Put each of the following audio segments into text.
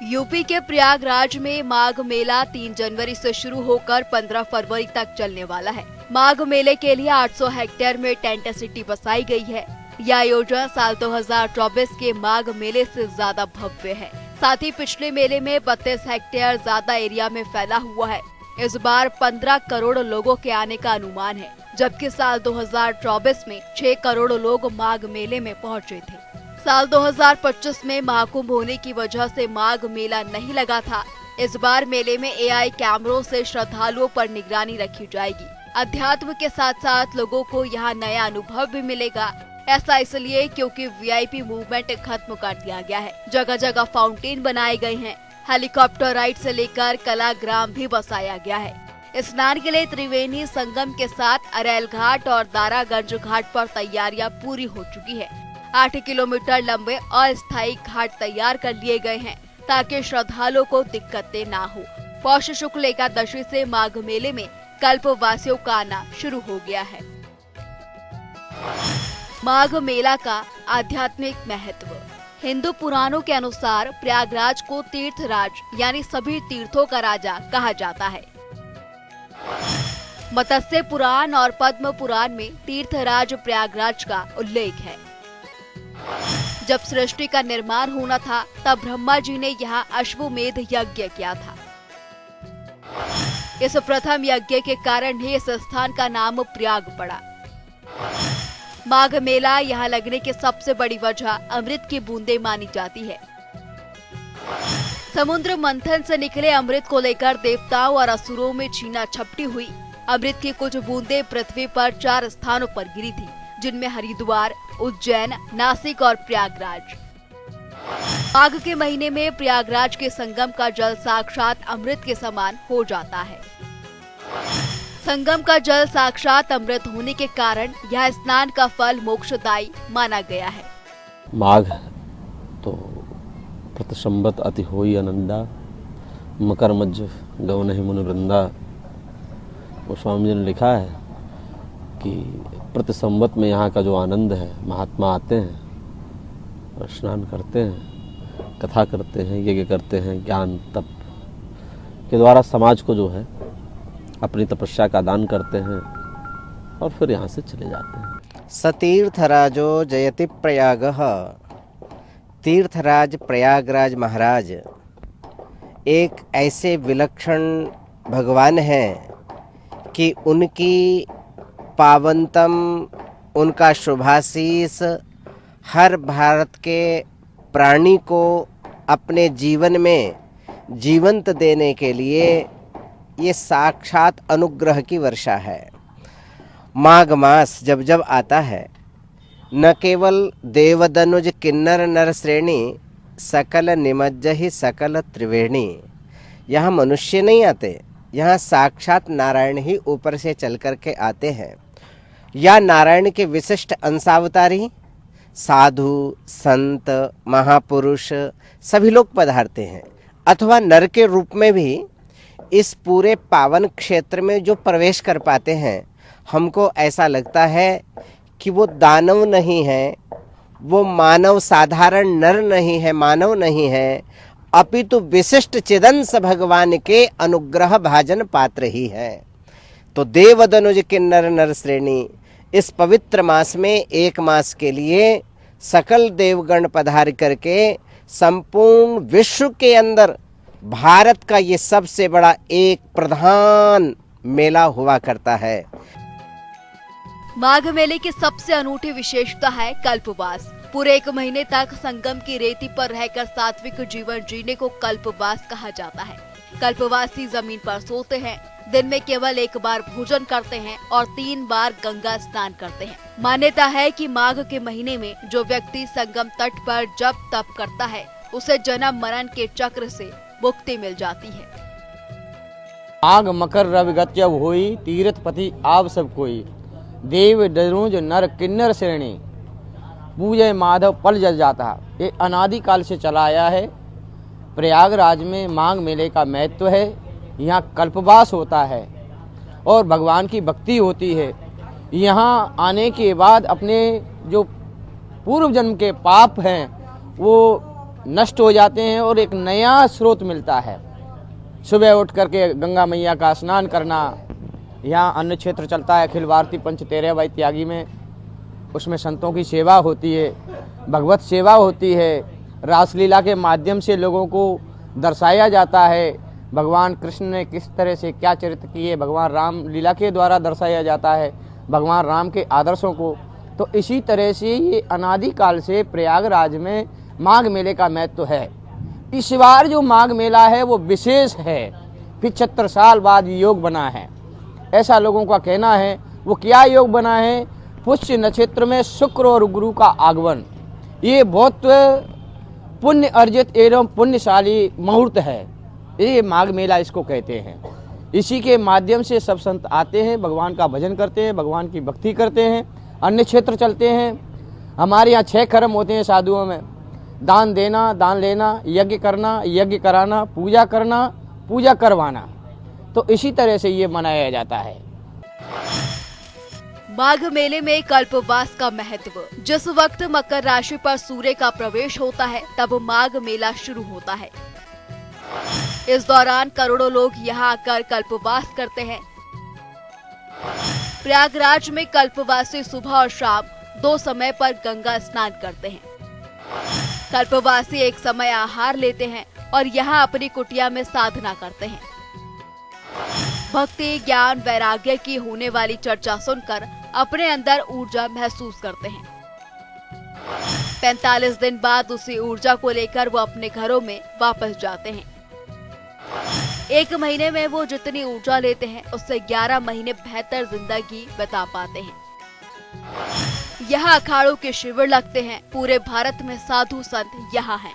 UP के प्रयागराज में माघ मेला 3 जनवरी से शुरू होकर 15 फरवरी तक चलने वाला है। माघ मेले के लिए 800 हेक्टेयर में टेंट सिटी बसाई गई है। यह आयोजन साल 2024 के माघ मेले से ज्यादा भव्य है। साथ ही पिछले मेले में 32 हेक्टेयर ज्यादा एरिया में फैला हुआ है। इस बार 15 करोड़ लोगों के आने का अनुमान है, जबकि साल 2024 में 6 करोड़ लोग माघ मेले में पहुंचे थे। साल 2025 में महाकुंभ होने की वजह से माघ मेला नहीं लगा था। इस बार मेले में एआई कैमरों से श्रद्धालुओं पर निगरानी रखी जाएगी। अध्यात्म के साथ साथ लोगों को यहाँ नया अनुभव भी मिलेगा। ऐसा इसलिए क्योंकि वीआईपी मूवमेंट खत्म कर दिया गया है। जगह जगह फाउंटेन बनाए गए हैं। हेलीकॉप्टर राइड से लेकर कलाग्राम भी बसाया गया है। स्नान के लिए त्रिवेणी संगम के साथ अरेल घाट और दारागंज घाट पर तैयारियां पूरी हो चुकी है। 8 किलोमीटर लंबे अस्थायी घाट तैयार कर लिए गए हैं ताकि श्रद्धालुओं को दिक्कतें ना हो। पौष शुक्ल एकादशी से माघ मेले में कल्पवासियों का आना शुरू हो गया है। माघ मेला का आध्यात्मिक महत्व। हिंदू पुराणों के अनुसार प्रयागराज को तीर्थराज यानी सभी तीर्थों का राजा कहा जाता है। मत्स्य पुराण और पद्म पुराण में तीर्थराज प्रयागराज का उल्लेख है। जब सृष्टि का निर्माण होना था तब ब्रह्मा जी ने यहाँ अश्वमेध यज्ञ किया था। इस प्रथम यज्ञ के कारण ही इस स्थान का नाम प्रयाग पड़ा। माघ मेला यहाँ लगने की सबसे बड़ी वजह अमृत की बूंदें मानी जाती है। समुद्र मंथन से निकले अमृत को लेकर देवताओं और असुरों में छीना झपटी हुई। अमृत की कुछ बूंदें पृथ्वी पर 4 स्थानों पर गिरी थी, जिनमें हरिद्वार, उज्जैन, नासिक और प्रयागराज। माघ के महीने में प्रयागराज के संगम का जल साक्षात अमृत के समान हो जाता है। संगम का जल साक्षात अमृत होने के कारण यह स्नान का फल मोक्षदायी माना गया है। माघ तो प्रतिसंबत अति होई आनंदा, मकर मज्ज गवनहि मुनि वृंदा। वो स्वामी जी ने लिखा है कि प्रतिसंबत में यहाँ का जो आनंद है, महात्मा आते हैं और स्नान करते हैं, कथा करते हैं, यज्ञ करते हैं, ज्ञान तप के द्वारा समाज को जो है अपनी तपस्या का दान करते हैं और फिर यहाँ से चले जाते हैं। सतीर्थराजो जयति प्रयागः। तीर्थराज प्रयागराज महाराज एक ऐसे विलक्षण भगवान हैं कि उनकी पावनतम, उनका शुभाशीष हर भारत के प्राणी को अपने जीवन में जीवंत देने के लिए ये साक्षात अनुग्रह की वर्षा है। माघ मास जब जब आता है, न केवल देवदनुज किन्नर नर श्रेणी, सकल निमज्ज ही सकल त्रिवेणी। यहाँ मनुष्य नहीं आते, यहाँ साक्षात नारायण ही ऊपर से चल कर के आते हैं। या नारायण के विशिष्ट अंशावतारी साधु, संत, महापुरुष सभी लोग पधारते हैं। अथवा नर के रूप में भी इस पूरे पावन क्षेत्र में जो प्रवेश कर पाते हैं, हमको ऐसा लगता है कि वो दानव नहीं है, वो मानव साधारण नर नहीं है, मानव नहीं है, अपितु विशिष्ट चिदंश भगवान के अनुग्रह भाजन पात्र ही है। तो देवदनुज किन्नर नर श्रेणी इस पवित्र मास में एक मास के लिए सकल देवगण पधार करके संपूर्ण विश्व के अंदर भारत का ये सबसे बड़ा एक प्रधान मेला हुआ करता है। माघ मेले की सबसे अनूठी विशेषता है कल्पवास। पूरे 1 महीने तक संगम की रेती पर रहकर सात्विक जीवन जीने को कल्पवास कहा जाता है। कल्पवासी जमीन पर सोते हैं, दिन में केवल 1 बार भोजन करते हैं और 3 बार गंगा स्नान करते हैं। मान्यता है कि माघ के महीने में जो व्यक्ति संगम तट पर जप तप करता है, उसे जन्म मरण के चक्र से मुक्ति मिल जाती है। माघ मकर रवि गत जब होई, तीर्थपति आप सब कोई, देव दनुज नर किन्नर श्रेणी, पूजय माधव पल जल जाता। ये अनादिकाल से चला आया है। प्रयागराज में माघ मेले का महत्व है। यहाँ कल्पवास होता है और भगवान की भक्ति होती है। यहाँ आने के बाद अपने जो पूर्व जन्म के पाप हैं वो नष्ट हो जाते हैं और एक नया स्रोत मिलता है। सुबह उठ करके गंगा मैया का स्नान करना, यहाँ अन्न क्षेत्र चलता है अखिल भारतीय पंच तेरहवाई त्यागी में, उसमें संतों की सेवा होती है, भगवत सेवा होती है, रासलीला के माध्यम से लोगों को दर्शाया जाता है भगवान कृष्ण ने किस तरह से क्या चरित्र किए, भगवान राम लीला के द्वारा दर्शाया जाता है भगवान राम के आदर्शों को। तो इसी तरह से ये अनादिकाल से प्रयागराज में माघ मेले का महत्व है। इस बार जो माघ मेला है वो विशेष है, 75 साल बाद योग बना है, ऐसा लोगों का कहना है। वो क्या योग बना है? पुष्य नक्षत्र में शुक्र और गुरु का आगमन, ये बहुत पुण्य अर्जित एवं पुण्यशाली मुहूर्त है, ये माघ मेला इसको कहते हैं। इसी के माध्यम से सब संत आते हैं, भगवान का भजन करते हैं, भगवान की भक्ति करते हैं, अन्य क्षेत्र चलते हैं। हमारे यहाँ 6 कर्म होते हैं साधुओं में, दान देना, दान लेना, यज्ञ करना, यज्ञ कराना, पूजा करना, पूजा करवाना। तो इसी तरह से ये मनाया जाता है। माघ मेले में कल्पवास का महत्व। जिस वक्त मकर राशि पर सूर्य का प्रवेश होता है तब माघ मेला शुरू होता है। इस दौरान करोड़ों लोग यहाँ आकर कल्पवास करते हैं। प्रयागराज में कल्पवासी सुबह और शाम 2 समय पर गंगा स्नान करते हैं। कल्पवासी एक समय आहार लेते हैं और यहाँ अपनी कुटिया में साधना करते हैं। भक्ति, ज्ञान, वैराग्य की होने वाली चर्चा सुनकर अपने अंदर ऊर्जा महसूस करते हैं। 45 दिन बाद उसी ऊर्जा को लेकर वो अपने घरों में वापस जाते हैं। 1 महीने में वो जितनी ऊर्जा लेते हैं उससे 11 महीने बेहतर जिंदगी बिता पाते हैं। यहाँ अखाड़ों के शिविर लगते हैं। पूरे भारत में साधु संत यहाँ हैं।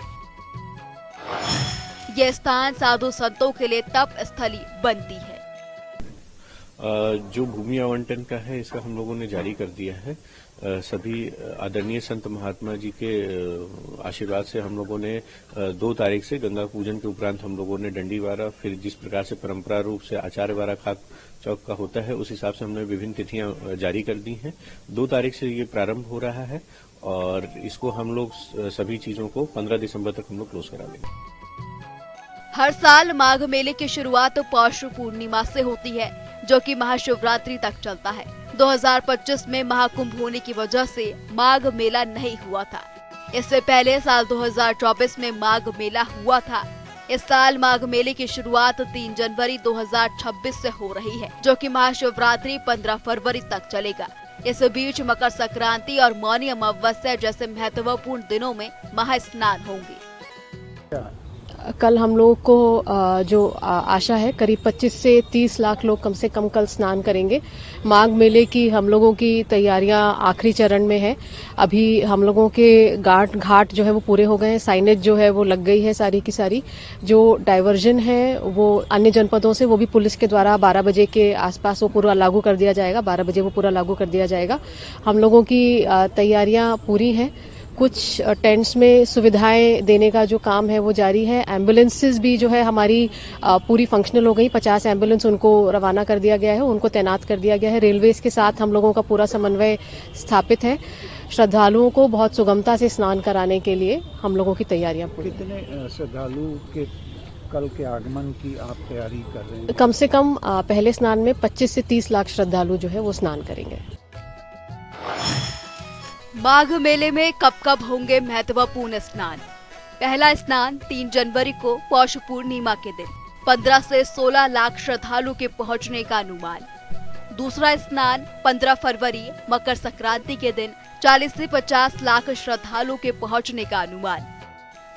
ये स्थान साधु संतों के लिए तप स्थली बनती है। जो भूमि आवंटन का है इसका हम लोगों ने जारी कर दिया है। सभी आदरणीय संत महात्मा जी के आशीर्वाद से हम लोगों ने 2 तारीख से गंगा पूजन के उपरांत हम लोगों ने डंडीवारा, फिर जिस प्रकार से परंपरा रूप से आचार्यवारा खाक चौक का होता है उस हिसाब से हमने विभिन्न तिथियां जारी कर दी हैं। 2 तारीख से ये प्रारंभ हो रहा है और इसको हम लोग सभी चीजों को 15 दिसंबर तक हम लोग क्लोज करा देंगे। हर साल माघ मेले की शुरुआत पौष पूर्णिमा से होती है जो कि महाशिवरात्रि तक चलता है। 2025 में महाकुंभ होने की वजह से माघ मेला नहीं हुआ था। इससे पहले साल 2024 में माघ मेला हुआ था। इस साल माघ मेले की शुरुआत 3 जनवरी 2026 से हो रही है जो कि महाशिवरात्रि 15 फरवरी तक चलेगा। इस बीच मकर संक्रांति और मौनी अमावस्या जैसे महत्वपूर्ण दिनों में महास्नान होंगे। कल हम लोगों को जो आशा है करीब 25 से 30 लाख लोग कम से कम कल स्नान करेंगे। माघ मेले की हम लोगों की तैयारियां आखिरी चरण में है। अभी हम लोगों के घाट जो है वो पूरे हो गए हैं। साइनेज जो है वो लग गई है सारी की सारी। जो डाइवर्जन है वो अन्य जनपदों से वो भी पुलिस के द्वारा 12 बजे के आसपास वो पूरा लागू कर दिया जाएगा। 12 बजे वो पूरा लागू कर दिया जाएगा। हम लोगों की तैयारियां पूरी हैं। कुछ टेंट्स में सुविधाएं देने का जो काम है वो जारी है। एम्बुलेंसेस भी जो है हमारी पूरी फंक्शनल हो गई। 50 एम्बुलेंस उनको रवाना कर दिया गया है, उनको तैनात कर दिया गया है। रेलवेज के साथ हम लोगों का पूरा समन्वय स्थापित है। श्रद्धालुओं को बहुत सुगमता से स्नान कराने के लिए हम लोगों की तैयारियां पूरी। कितने श्रद्धालु के कल के आगमन की आप तैयारी कर रहे हैं? कम से कम पहले स्नान में 25 से 30 लाख श्रद्धालु जो है वो स्नान करेंगे। माघ मेले में कब कब होंगे महत्वपूर्ण स्नान। पहला स्नान 3 जनवरी को पौष पूर्णिमा के दिन 15 से 16 लाख श्रद्धालु के पहुंचने का अनुमान। दूसरा स्नान 15 फरवरी मकर संक्रांति के दिन 40 से 50 लाख श्रद्धालु के पहुंचने का अनुमान।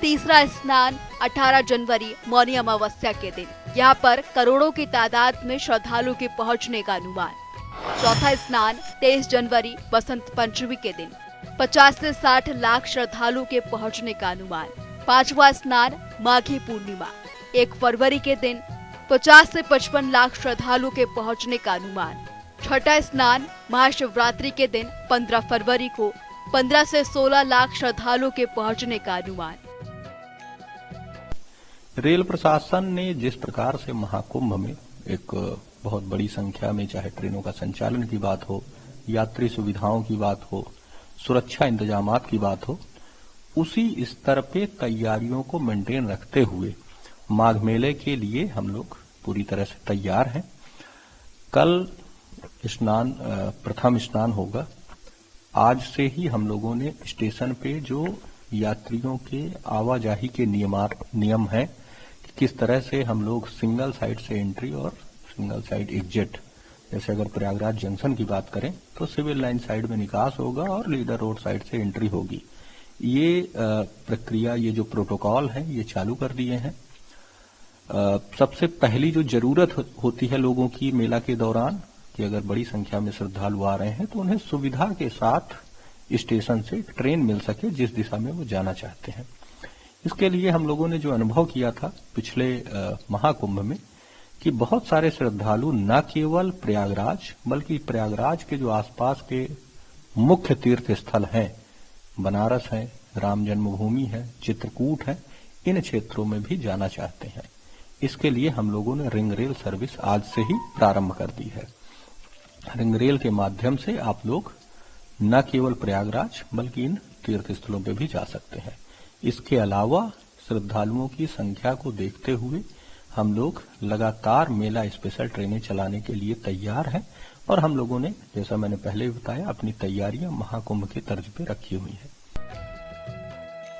तीसरा स्नान 18 जनवरी मौनी अमावस्या के दिन, यहाँ पर करोड़ों की तादाद में श्रद्धालु के पहुंचने का अनुमान। चौथा स्नान 23 जनवरी बसंत पंचमी के दिन 50 से 60 लाख श्रद्धालु के पहुंचने का अनुमान। पांचवा स्नान माघी पूर्णिमा 1 फरवरी के दिन 50 से 55 लाख श्रद्धालु के पहुंचने का अनुमान। छठा स्नान महाशिवरात्रि के दिन 15 फरवरी को 15 से 16 लाख श्रद्धालु के पहुंचने का अनुमान। रेल प्रशासन ने जिस प्रकार से महाकुंभ में एक बहुत बड़ी संख्या में चाहे ट्रेनों का संचालन की बात हो, यात्री सुविधाओं की बात हो, सुरक्षा इंतजामात की बात हो, उसी स्तर पे तैयारियों को मेंटेन रखते हुए माघ मेले के लिए हम लोग पूरी तरह से तैयार हैं। कल प्रथम स्नान होगा। आज से ही हम लोगों ने स्टेशन पे जो यात्रियों के आवाजाही के नियम हैं कि किस तरह से हम लोग सिंगल साइड से एंट्री और सिंगल साइड एग्जिट, जैसे अगर प्रयागराज जंक्शन की बात करें तो सिविल लाइन साइड में निकास होगा और लीडर रोड साइड से एंट्री होगी। ये प्रक्रिया, ये जो प्रोटोकॉल है ये चालू कर दिए हैं। सबसे पहली जो जरूरत होती है लोगों की मेला के दौरान कि अगर बड़ी संख्या में श्रद्धालु आ रहे हैं तो उन्हें सुविधा के साथ स्टेशन से ट्रेन मिल सके जिस दिशा में वो जाना चाहते हैं। इसके लिए हम लोगों ने जो अनुभव किया था पिछले महाकुंभ में कि बहुत सारे श्रद्धालु न केवल प्रयागराज बल्कि प्रयागराज के जो आसपास के मुख्य तीर्थ स्थल हैं, बनारस है, राम जन्मभूमि है, चित्रकूट है, इन क्षेत्रों में भी जाना चाहते हैं। इसके लिए हम लोगों ने रिंग रेल सर्विस आज से ही प्रारंभ कर दी है। रिंग रेल के माध्यम से आप लोग न केवल प्रयागराज बल्कि इन तीर्थ स्थलों पर भी जा सकते हैं। इसके अलावा श्रद्धालुओं की संख्या को देखते हुए हम लोग लगातार मेला स्पेशल ट्रेनें चलाने के लिए तैयार हैं और हम लोगों ने, जैसा मैंने पहले बताया, अपनी तैयारियां महाकुंभ के तर्ज पे रखी हुई हैं।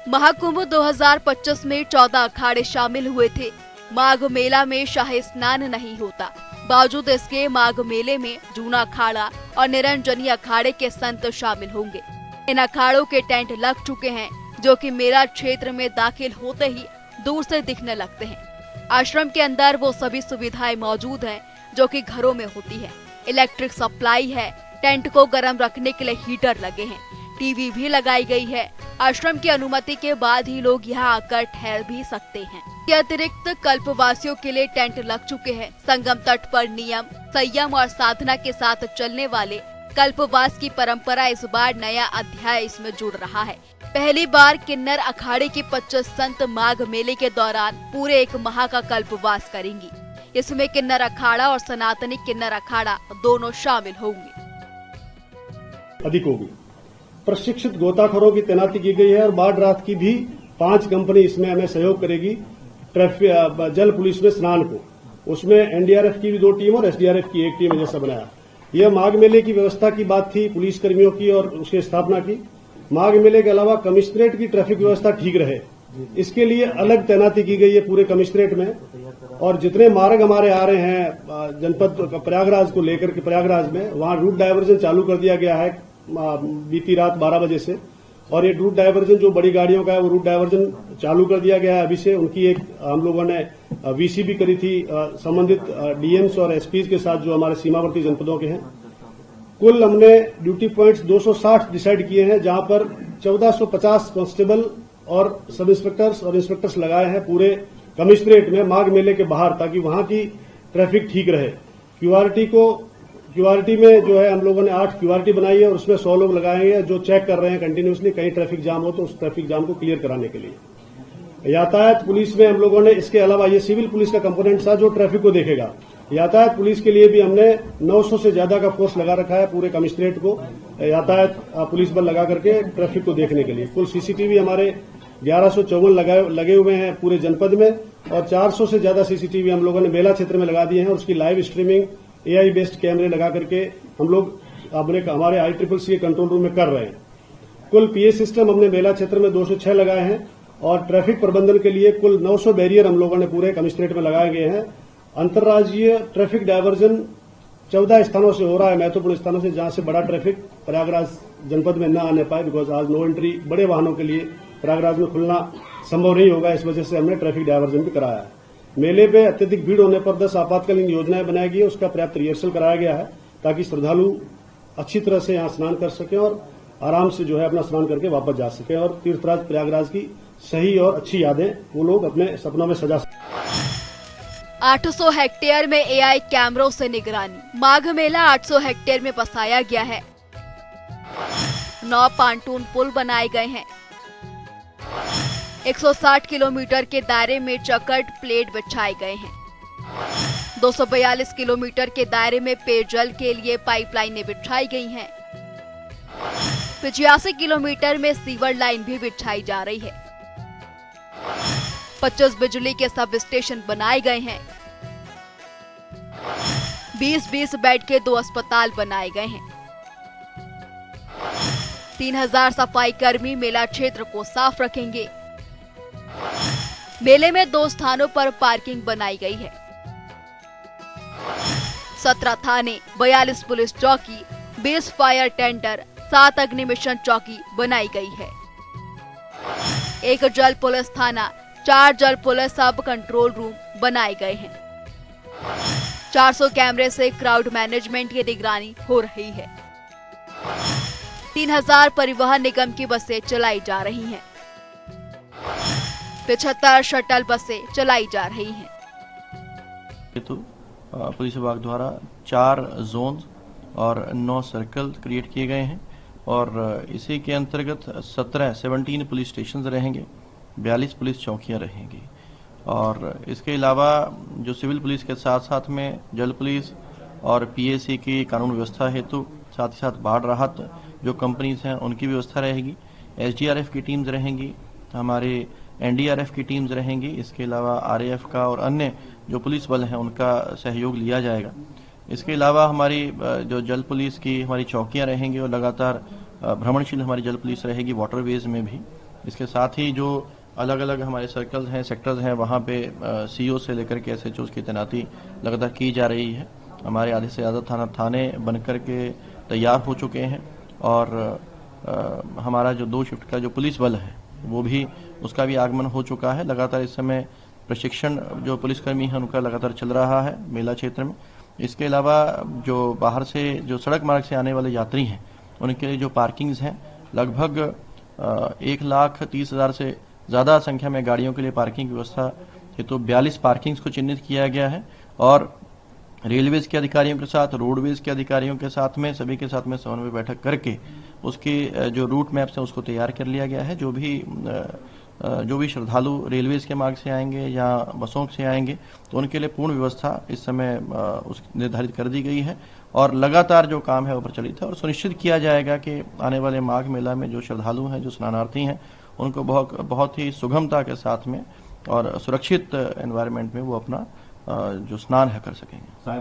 महाकुंभ 2025 में 14 अखाड़े शामिल हुए थे। माघ मेला में शाही स्नान नहीं होता, बावजूद इसके माघ मेले में जूना अखाड़ा और निरंजनी अखाड़े के संत शामिल होंगे। इन अखाड़ों के टेंट लग चुके हैं, जो कि मेला क्षेत्र में दाखिल होते ही दूर से दिखने लगते हैं। आश्रम के अंदर वो सभी सुविधाएं मौजूद हैं जो कि घरों में होती है। इलेक्ट्रिक सप्लाई है, टेंट को गर्म रखने के लिए हीटर लगे हैं, टीवी भी लगाई गई है। आश्रम की अनुमति के बाद ही लोग यहाँ आकर ठहर भी सकते हैं। के अतिरिक्त कल्पवासियों के लिए टेंट लग चुके हैं। संगम तट पर नियम, संयम और साधना के साथ चलने वाले कल्पवास की परंपरा इस बार नया अध्याय इसमें जुड़ रहा है। पहली बार किन्नर अखाड़े के 25 संत माघ मेले के दौरान पूरे 1 माह का कल्पवास करेंगी। इसमें किन्नर अखाड़ा और सनातनी किन्नर अखाड़ा दोनों शामिल होंगे। अधिक होगी। प्रशिक्षित गोताखोरों की तैनाती की गई है और बाढ़ राहत की भी 5 कंपनी इसमें हमें सहयोग करेगी। ट्रैफिक जल पुलिस में स्नान को, उसमें एनडीआरएफ की भी 2 टीम और एसडीआरएफ की 1 टीम जैसा बनाया। यह माघ मेले की व्यवस्था की बात थी, पुलिस कर्मियों की और उसकी स्थापना की। माघ मेले के अलावा कमिश्नरेट की ट्रैफिक व्यवस्था ठीक रहे, इसके लिए अलग तैनाती की गई है पूरे कमिश्नरेट में। और जितने मार्ग हमारे आ रहे हैं जनपद प्रयागराज को लेकर के, प्रयागराज में वहां रूट डायवर्जन चालू कर दिया गया है बीती रात 12 बजे से। और ये रूट डायवर्जन जो बड़ी गाड़ियों का है वो रूट डायवर्जन चालू कर दिया गया है अभी से। उनकी एक हम लोगों ने वीसी भी करी थी संबंधित डीएम्स और एसपीज के साथ जो हमारे सीमावर्ती जनपदों के हैं। कुल हमने ड्यूटी पॉइंट्स 260 डिसाइड किए हैं, जहां पर 1450 कांस्टेबल और सब इंस्पेक्टर्स और इंस्पेक्टर्स लगाए हैं पूरे कमिश्नरेट में माघ मेले के बाहर, ताकि वहां की ट्रैफिक ठीक रहे। क्यूआरटी में जो है हम लोगों ने 8 क्यूआरटी बनाई है और उसमें 100 लोग लगाएंगे जो चेक कर रहे हैं कंटिन्यूसली, कहीं ट्रैफिक जाम हो तो उस ट्रैफिक जाम को क्लियर कराने के लिए। यातायात पुलिस में हम लोगों ने, इसके अलावा ये सिविल पुलिस का कंपोनेंट था जो ट्रैफिक को देखेगा। यातायात पुलिस के लिए भी हमने 900 से ज्यादा का फोर्स लगा रखा है पूरे कमिश्नरेट को, यातायात पुलिस बल लगा करके ट्रैफिक को देखने के लिए। कुल सीसीटीवी हमारे 1154 लगे हुए हैं पूरे जनपद में और 400 से ज्यादा सीसीटीवी हम लोगों ने मेला क्षेत्र में लगा दिए हैं। उसकी लाइव स्ट्रीमिंग एआई बेस्ड कैमरे लगा करके हम लोग हमारे ICCC के कंट्रोल रूम में कर रहे हैं। कुल पीए सिस्टम हमने मेला क्षेत्र में 206 लगाए हैं और ट्रैफिक प्रबंधन के लिए कुल 900 बैरियर हम लोगों ने पूरे कमिश्नरेट में लगाए गए हैं। अंतर्राज्यीय ट्रैफिक डायवर्जन 14 स्थानों से हो रहा है, महत्वपूर्ण स्थानों से, जहां से बड़ा ट्रैफिक प्रयागराज जनपद में न आने पाए, बिकॉज आज नो एंट्री बड़े वाहनों के लिए प्रयागराज में खुलना संभव नहीं होगा। इस वजह से हमने ट्रैफिक डायवर्जन भी कराया है। मेले पे अत्यधिक भीड़ होने पर 10 आपातकालीन योजनाएं बनाई गई है, उसका पर्याप्त रिहर्सल कराया गया है ताकि श्रद्धालु अच्छी तरह से यहाँ स्नान कर सकें और आराम से जो है अपना स्नान करके वापस जा सकें और तीर्थराज प्रयागराज की सही और अच्छी यादें वो लोग अपने सपनों में सजा सकें। 800 हेक्टेयर में एआई कैमरों से निगरानी। माघ मेला 800 हेक्टेयर में बसाया गया है। 9 पांटून पुल बनाए गए हैं। 160 किलोमीटर के दायरे में चकट प्लेट बिछाए गए हैं। 242 किलोमीटर के दायरे में पेयजल के लिए पाइपलाइनें बिछाई गई हैं। 85 किलोमीटर में सीवर लाइन भी बिछाई जा रही है। 25 बिजली के सब स्टेशन बनाए गए हैं। 20-20 बेड के 2 अस्पताल बनाए गए हैं। 3000 सफाई कर्मी मेला क्षेत्र को साफ रखेंगे। मेले में 2 स्थानों पर पार्किंग बनाई गई है। 17 थाने, 42 पुलिस चौकी, 20 फायर टेंडर, 7 अग्निमिशन चौकी बनाई गई है। 1 जल पुलिस थाना, 4 जल पुलिस सब कंट्रोल रूम बनाए गए हैं। 400 कैमरे से क्राउड मैनेजमेंट की निगरानी हो रही है। 3000 परिवहन निगम की बसें चलाई जा रही हैं। 75 शटल बसें चलाई जा रही हैं। पुलिस विभाग द्वारा 4 जोन और 9 सर्कल क्रिएट किए गए हैं और इसी के अंतर्गत 17 पुलिस स्टेशन रहेंगे, 42 पुलिस चौकियां रहेंगी और इसके अलावा जो सिविल पुलिस के साथ साथ में जल पुलिस और पीएसी की कानून व्यवस्था हेतु साथ ही साथ बाढ़ राहत जो कंपनीज हैं उनकी व्यवस्था रहेगी। एसडीआरएफ की टीम्स रहेंगी, हमारे एनडीआरएफ की टीम्स रहेंगी, इसके अलावा आरएएफ का और अन्य जो पुलिस बल हैं उनका सहयोग लिया जाएगा। इसके अलावा हमारी जो जल पुलिस की हमारी चौकियां रहेंगी और लगातार भ्रमणशील हमारी जल पुलिस रहेगी वाटरवेज में भी। इसके साथ ही जो अलग अलग हमारे सर्कल्स हैं, सेक्टर्स हैं, वहाँ पे सीओ से लेकर के एसएचओ की तैनाती लगातार की जा रही है। हमारे आधे से ज़्यादा थाने बनकर के तैयार हो चुके हैं और हमारा जो 2 शिफ्ट का जो पुलिस बल है वो भी उसका भी आगमन हो चुका है। लगातार इस समय प्रशिक्षण जो पुलिसकर्मी हैं उनका लगातार चल रहा है मेला क्षेत्र में। इसके अलावा जो बाहर से जो सड़क मार्ग से आने वाले यात्री हैं उनके लिए जो पार्किंग्स हैं लगभग 1,30,000 से ज़्यादा संख्या में गाड़ियों के लिए पार्किंग व्यवस्था हेतु 42 पार्किंग्स को चिन्हित किया गया है और रेलवेज के अधिकारियों के साथ, रोडवेज के अधिकारियों के साथ में सभी के साथ में समन्वय बैठक करके उसकी जो रूट मैप्स हैं उसको तैयार कर लिया गया है। जो भी श्रद्धालु रेलवेज के मार्ग से आएंगे या बसों से आएंगे तो उनके लिए पूर्ण व्यवस्था इस समय निर्धारित कर दी गई है और लगातार जो काम है वो प्रचलित है और सुनिश्चित किया जाएगा कि आने वाले माघ मेला में जो श्रद्धालु हैं, जो स्नानार्थी हैं, उनको बहुत ही सुगमता के साथ में और सुरक्षित एनवायरनमेंट में वो अपना जो स्नान है कर सकेंगे।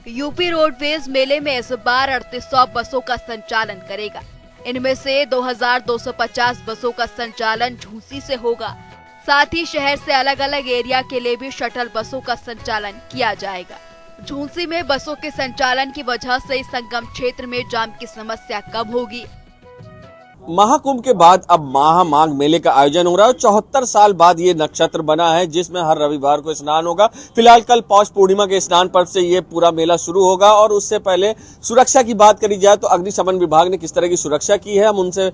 यूपी रोडवेज मेले में इस बार 3800 बसों का संचालन करेगा। इनमें से 2250 बसों का संचालन झूंसी से होगा। साथ ही शहर से अलग अलग एरिया के लिए भी शटल बसों का संचालन किया जाएगा। झूंसी में बसों के संचालन की वजह से संगम क्षेत्र में जाम की समस्या कम होगी। महाकुंभ के बाद अब महामाघ मेले का आयोजन हो रहा है। 74 साल बाद ये नक्षत्र बना है जिसमें हर रविवार को स्नान होगा। फिलहाल कल पौष पूर्णिमा के स्नान पर्व से ये पूरा मेला शुरू होगा और उससे पहले सुरक्षा की बात करी जाए तो अग्निशमन विभाग ने किस तरह की सुरक्षा की है, हम उनसे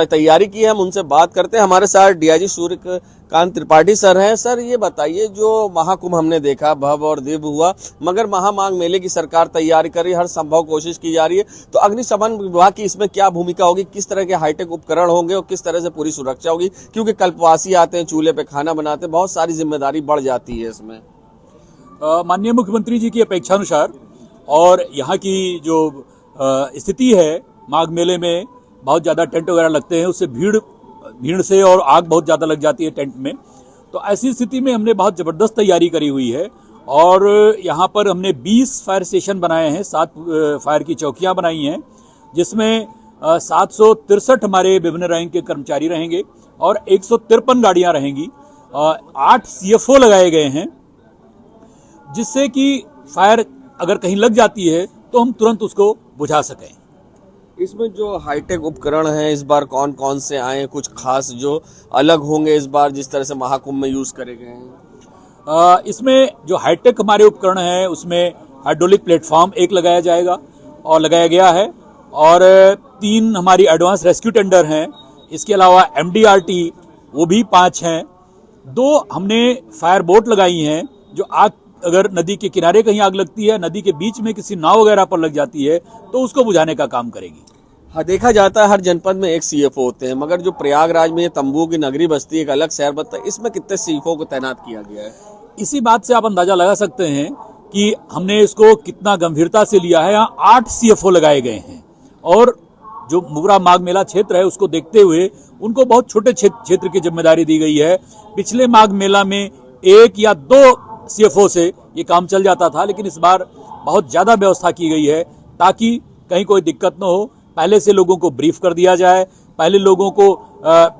तैयारी की है, हम उनसे बात करते हैं। हमारे साथ डीआईजी सूर्यकांत त्रिपाठी सर हैं। सर ये बताइए, जो महाकुंभ हमने देखा भव्य और दिव्य हुआ, मगर महामाघ मेले की सरकार तैयारी कर रही है, हर संभव कोशिश की जा रही है, तो अग्निशमन विभाग की इसमें क्या भूमिका होगी, किस तरह के हाईटेक उपकरण होंगे और किस तरह से पूरी सुरक्षा होगी, क्योंकि कल्पवासी आते हैं, चूल्हे पे खाना बनाते हैं, बहुत सारी जिम्मेदारी बढ़ जाती है इसमें। माननीय मुख्यमंत्री जी की अपेक्षानुसार और यहाँ की जो स्थिति है, माघ मेले में बहुत ज्यादा टेंट वगैरह लगते हैं, उससे भीड़ से और आग बहुत ज्यादा लग जाती है टेंट में। तो ऐसी स्थिति में हमने बहुत जबरदस्त तैयारी करी हुई है और यहाँ पर हमने 20 फायर स्टेशन बनाए हैं, 7 फायर की चौकियां बनाई हैं, जिसमें 763 हमारे विभिन्न रैंक के कर्मचारी रहेंगे और 153 गाड़ियां रहेंगी। 8 सीएफओ लगाए गए हैं, जिससे कि फायर अगर कहीं लग जाती है तो हम तुरंत उसको बुझा सकें। इसमें जो हाईटेक उपकरण हैं इस बार कौन कौन से आए, कुछ खास जो अलग होंगे इस बार जिस तरह से महाकुंभ में यूज करे गए हैं? इसमें जो हाईटेक हमारे उपकरण हैं उसमें हाइड्रोलिक प्लेटफॉर्म एक लगाया जाएगा और लगाया गया है और 3 हमारी एडवांस रेस्क्यू टेंडर हैं। इसके अलावा एमडीआरटी वो भी 5 हैं। 2 हमने फायर बोट लगाई हैं जो आग, अगर नदी के किनारे कहीं आग लगती है, नदी के बीच में किसी नाव वगैरह पर लग जाती है तो उसको बुझाने का काम करेगी। हाँ, देखा जाता है हर जनपद में एक सीएफओ होते हैं, मगर जो प्रयागराज में ये तंबू की नगरी बस्ती एक अलग शहर बनता है, इसमें कितने सीएफओ को तैनात किया गया है? इसी बात से आप अंदाजा लगा सकते हैं कि हमने इसको कितना गंभीरता से लिया है। यहाँ 8 सीएफओ लगाए गए हैं और जो मुगरा माघ मेला क्षेत्र है उसको देखते हुए उनको बहुत छोटे क्षेत्र की जिम्मेदारी दी गई है। पिछले माघ मेला में 1 या 2 CFO से ये काम चल जाता था, लेकिन इस बार बहुत ज्यादा व्यवस्था की गई है ताकि कहीं कोई दिक्कत न हो। पहले से लोगों को ब्रीफ कर दिया जाए, पहले लोगों को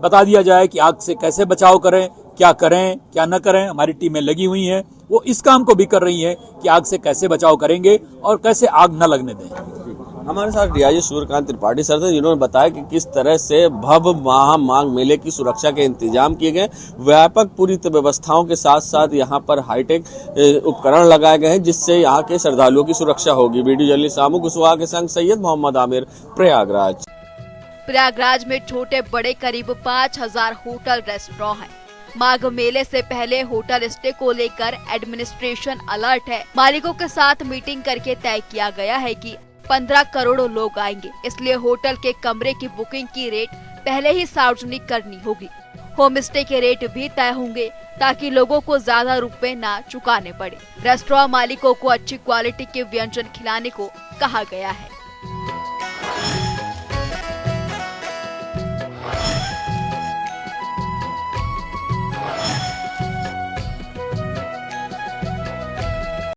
बता दिया जाए कि आग से कैसे बचाव करें, क्या करें क्या न करें। हमारी टीमें लगी हुई हैं, वो इस काम को भी कर रही हैं कि आग से कैसे बचाव करेंगे और कैसे आग न लगने दें। हमारे साथ डीआईजी सूर्यकांत त्रिपाठी सर थे, जिन्होंने बताया कि किस तरह से भव्य माघ मेले की सुरक्षा के इंतजाम किए गए। व्यापक पूरी व्यवस्थाओं के साथ साथ यहाँ पर हाईटेक उपकरण लगाए गए हैं, जिससे यहाँ के श्रद्धालुओं की सुरक्षा होगी। वीडियो जर्नलिस्ट सामू कुशवाहा के संग सैयद मोहम्मद आमिर, प्रयागराज। प्रयागराज में छोटे बड़े करीब 5000 होटल रेस्टोरेंट हैं। माघ मेले से पहले होटल स्टे को लेकर एडमिनिस्ट्रेशन अलर्ट है। मालिकों के साथ मीटिंग करके तय किया गया है कि 15 करोड़ लोग आएंगे, इसलिए होटल के कमरे की बुकिंग की रेट पहले ही सार्वजनिक करनी होगी। होम स्टे के रेट भी तय होंगे ताकि लोगों को ज्यादा रुपए ना चुकाने पड़े। रेस्टोरेंट मालिकों को अच्छी क्वालिटी के व्यंजन खिलाने को कहा गया है।